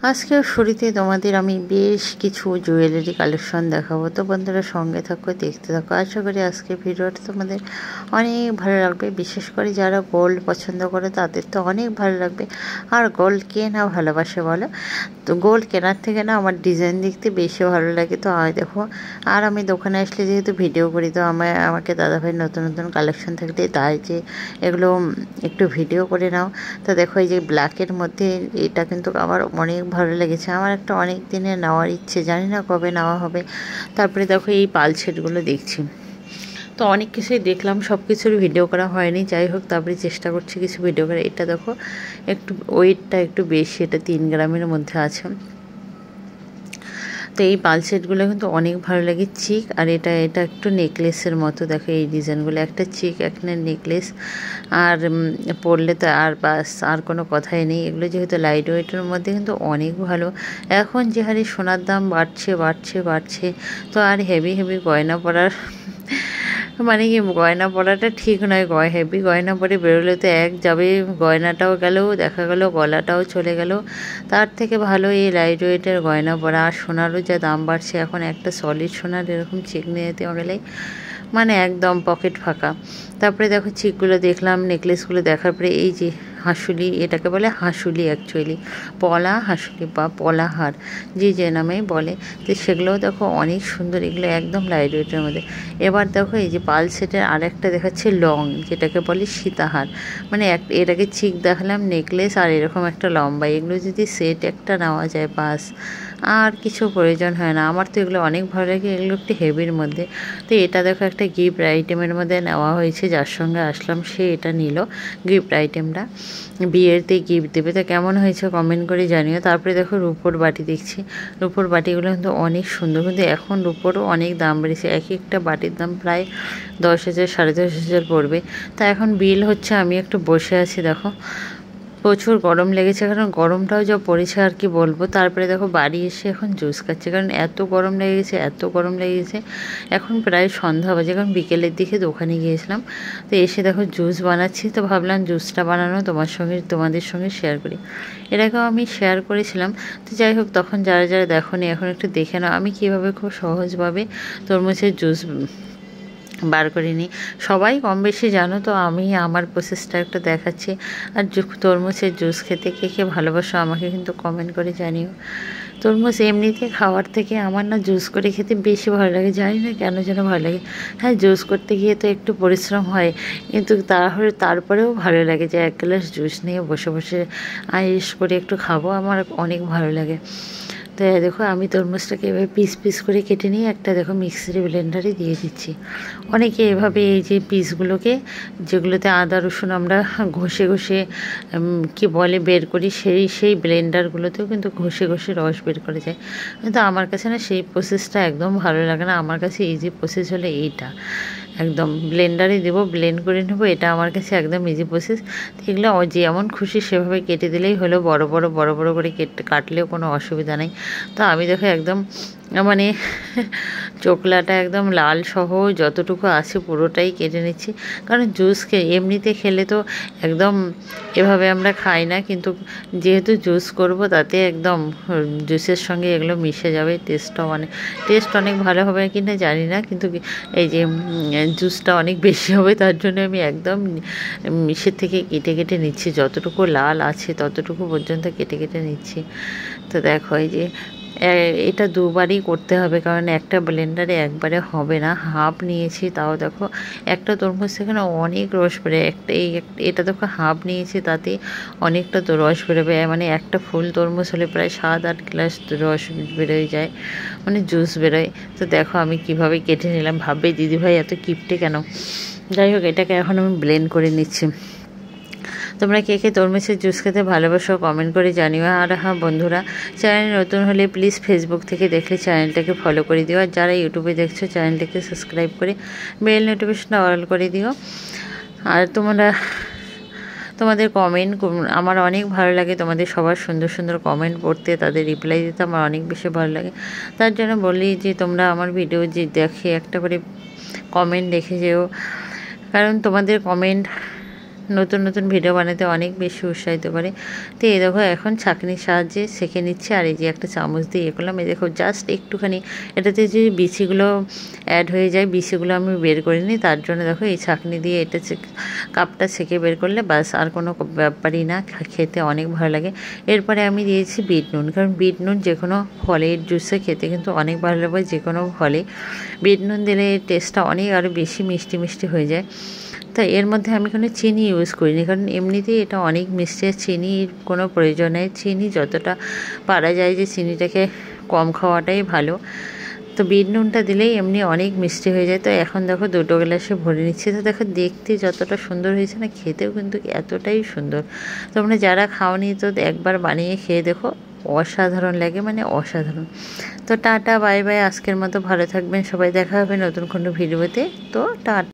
আজকের শুরুতে তোমাদের আমি বেশ কিছু জুয়েলারি কালেকশন দেখাবো। তো বন্ধুরা সঙ্গে থাকো, দেখতে থাকো। আশা করি আজকের ভিডিওটা তোমাদের অনেক ভালো লাগবে। বিশেষ করে যারা গোল্ড পছন্দ করে তাদের তো অনেক ভালো লাগবে। আর গোল্ড কে না ভালোবাসে বলো? তো গোল্ড কেনার থেকে না আমার ডিজাইন দেখতে বেশি ভালো লাগে। তো দেখো, আর আমি দোকানে আসলে যেহেতু ভিডিও করি, তো আমাকে দাদাভাই নতুন নতুন কালেকশন থাকলে তাই যে এগুলো একটু ভিডিও করে নাও। তো দেখো এই যে ব্ল্যাকের মধ্যে এটা কিন্তু আমার অনেক ভালো লেগেছে। আমার একটা অনেক দিনের নেওয়ার ইচ্ছে, জানি না কবে নেওয়া হবে। তারপরে দেখো এই পাল সেটগুলো দেখছি, তো অনেক কিছুই দেখলাম, সব কিছুর ভিডিও করা হয়নি। যাই হোক, তারপরে চেষ্টা করছি কিছু ভিডিও করা। এটা দেখো একটু ওয়েটটা একটু বেশি, এটা 3 গ্রামের মধ্যে আছে। তো এই পাল সেটগুলো কিন্তু অনেক ভালো লাগে। চিক আর এটা একটু নেকলেসের মতো। দেখো এই ডিজাইনগুলো, একটা চিক একটা নেকলেস, আর পরলে তো আর বাস আর কোনো কথাই নেই। এগুলো যেহেতু লাইট ওয়েটের মধ্যে কিন্তু অনেক ভালো। এখন যে হারে সোনার দাম বাড়ছে বাড়ছে বাড়ছে, তো আর হেভি হেভি গয়না পরার মানে কি গয়না পরাটা ঠিক নয়। হেভি গয়না পরে বেরোলে তো এক যাবে, গয়নাটাও গেল, দেখা গেল গলাটাও চলে গেল। তার থেকে ভালো এই লাইট ওয়েটের গয়না পরা। আর সোনারও যা দাম বাড়ছে এখন, একটা সলিড সোনার এরকম চেক নিয়ে যেতে গেলে মানে একদম পকেট ফাঁকা। তারপরে দেখো চিকগুলো দেখলাম, নেকলেসগুলো দেখার পরে এই যে হাঁসুলি, এটাকে বলে হাঁসুলি অ্যাকচুয়ালি, পলা হাঁসুলি বা পলা হার যে নামেই বলে। তো সেগুলোও দেখো অনেক সুন্দর, এগুলো একদম লাইট ওয়েটের মধ্যে। এবার দেখো এই যে পাল সেটের আরেকটা দেখাচ্ছে লং, যেটাকে বলে সীতাহার। মানে এটাকে চিক দেখালাম, নেকলেস আর এরকম একটা লম্বা। এগুলো যদি সেট একটা নেওয়া যায় বাস, আর কিছু প্রয়োজন হয় না। আমার তো এগুলো অনেক ভালো লাগে, এগুলো একটু হেভির মধ্যে। তো এটা দেখো একটা গিফট আইটেমের মধ্যে নেওয়া হয়েছে, যার সঙ্গে আসলাম সে এটা নিল গিফট আইটেমটা, বিয়েতে গিফট দেবে। তো কেমন হয়েছে কমেন্ট করে জানিও। তারপরে দেখো রূপোর বাটি দেখছি, রূপোর বাটিগুলো কিন্তু অনেক সুন্দর, কিন্তু এখন রূপোরও অনেক দাম বেড়েছে। এক একটা বাটির দাম প্রায় 10,000 10,500 পড়বে। তা এখন বিল হচ্ছে, আমি একটু বসে আছি। দেখো প্রচুর গরম লেগেছে, কারণ গরমটাও যা পড়েছে আর কি বলবো। তারপরে দেখো বাড়ি এসে এখন জুস খাচ্ছে, কারণ এত গরম লেগেছে এত গরম লেগেছে। এখন প্রায় সন্ধ্যা বাজে, কারণ বিকেলের দিকে দোকানে গিয়েছিলাম। তো এসে দেখো জুস বানাচ্ছি, তো ভাবলাম জুসটা বানানো তোমাদের সঙ্গে শেয়ার করি। এর আগেও আমি শেয়ার করেছিলাম। তো যাই হোক, তখন যারা যারা দেখোনি এখন একটু দেখে নাও আমি কীভাবে খুব সহজভাবে তরমুজের জুস বার করে নিই। সবাই কম বেশি জানো, তো আমি আমার প্রসেসটা একটা দেখাচ্ছি। আর তরমুজের জুস খেতে কে কে ভালোবাসো আমাকে কিন্তু কমেন্ট করে জানিও। তরমুজ এমনিতে খাওয়ার থেকে আমার না জুস করে খেতে বেশি ভালো লাগে, জানি না কেন যেন ভালো লাগে। হ্যাঁ, জুস করতে গিয়ে তো একটু পরিশ্রম হয়, কিন্তু তারপরেও ভালো লাগে যে 1 গ্লাস জুস নিয়ে বসে বসে আয়েস করে একটু খাবো, আমার অনেক ভালো লাগে। তো দেখো আমি তরমুজটাকে এভাবে পিস পিস করে কেটে নিয়ে একটা দেখো মিক্সির ব্লেন্ডারে দিয়ে দিচ্ছি। অনেকে এভাবে এই যে পিসগুলোকে, যেগুলোতে আদা রসুন আমরা ঘষে ঘষে কি বলে বের করি, সেই ব্লেন্ডারগুলোতেও কিন্তু ঘষে ঘষে রস বের করে যায়। কিন্তু আমার কাছে না সেই প্রসেসটা একদম ভালো লাগে না। আমার কাছে ইজি প্রসেস হলে এইটা, একদম ব্লেন্ডারে দেবো, ব্লেন্ড করে নেবো, এটা আমার কাছে একদম ইজি প্রসেস। এগুলো যেমন খুশি সেভাবে কেটে দিলেই হলো, বড় বড় করে কাটলেও কোনো অসুবিধা নেই। তো আমি দেখো একদম মানে চোকলাটা একদম লাল সহ যতটুকু আছে পুরোটাই কেটে নিচ্ছি। কারণ জুস এমনিতে খেলে তো একদম এভাবে আমরা খাই না, কিন্তু যেহেতু জুস করব তাতে একদম জুসের সঙ্গে এগুলো মিশে যাবে। টেস্ট অনেক ভালো হবে কিনা জানি না, কিন্তু এই যে জুসটা অনেক বেশি হবে, তার জন্য আমি একদম মিশের থেকে কেটে কেটে নিচ্ছি, যতটুকু লাল আছে ততটুকু পর্যন্ত কেটে কেটে নিচ্ছি। তো দেখো এই যে এটা দুবারই করতে হবে, কারণ একটা ব্লেন্ডারে একবারে হবে না। হাফ নিয়েছি, তাও দেখো একটা তরমুজ সেখানে অনেক রস বেরোয়। এটা দেখো হাফ নিয়েছি, তাতে অনেকটা তো রস বেরোবে। মানে একটা ফুল তরমুজ হলে প্রায় 7-8 গ্লাস রস বেরোয় যায়, মানে জুস বেরোয়। তো দেখো আমি কিভাবে কেটে নিলাম, ভাববে দিদিভাই এত কিপটে কেন। যাই হোক, এটাকে এখন আমি ব্লেন্ড করে নিচ্ছি। তোমরা কে কে তরমুজের জুস খেতে ভালোবাসো কমেন্ট করে জানিও। আর হ্যাঁ বন্ধুরা, চ্যানেল নতুন হলে প্লিজ ফেসবুক থেকে দেখলে চ্যানেলটাকে ফলো করে দিও, আর যারা ইউটিউবে দেখছো চ্যানেলটাকে সাবস্ক্রাইব করে বেল নোটিফিকেশনটা অল করে দিও। আর তোমাদের কমেন্ট আমার অনেক ভালো লাগে, তোমাদের সবার সুন্দর সুন্দর কমেন্ট পড়তে, তাদের রিপ্লাই দিতে আমার অনেক বেশি ভালো লাগে। তার জন্য বলি যে তোমরা আমার ভিডিও যে দেখে একটা করে কমেন্ট দেখে যেও, কারণ তোমাদের কমেন্ট নতুন নতুন ভিডিও বানাতে অনেক বেশি উৎসাহিত করে। তো এই দেখো এখন ছাঁকনির সাহায্যে সেঁকে নিচ্ছে, আর এই যে একটা চামচ দিয়ে ইয়ে করলাম। এই দেখো জাস্ট একটুখানি এটাতে যে বিচিগুলো অ্যাড হয়ে যায়, বিচিগুলো আমি বের করে নিই, তার জন্য দেখো এই ছাঁকনি দিয়ে এটা কাপটা সেঁকে বের করলে বাস, আর কোনো ব্যাপারই না, খেতে অনেক ভালো লাগে। এরপরে আমি দিয়েছি বিট নুন, কারণ বিট নুন যে কোনো ফলের জুসে খেতে কিন্তু অনেক ভালো লাগে। যে কোনো ফলে বিট নুন দিলে টেস্টটা অনেক আরও বেশি মিষ্টি মিষ্টি হয়ে যায়। তো এর মধ্যে আমি কোনো চিনি ইউজ করিনি, কারণ এমনিতেই এটা অনেক মিষ্টি, চিনির কোনো প্রয়োজন নেই। চিনি যতটা পারা যায় যে চিনিটাকে কম খাওয়াটাই ভালো। তো বিট নুনটা দিলেই এমনি অনেক মিষ্টি হয়ে যায়। তো এখন দেখো 2 গ্লাসে ভরে নিচ্ছি। তো দেখো দেখতে যতটা সুন্দর হয়েছে না, খেতেও কিন্তু এতটাই সুন্দর। তোমরা যারা খাওনি তো একবার বানিয়ে খেয়ে দেখো, অসাধারণ লাগে, মানে অসাধারণ। তো টাটা বাই বাই, আজকের মতো ভালো থাকবেন সবাই, দেখা হবে নতুন কোনো ভিডিওতে। তো টাটা।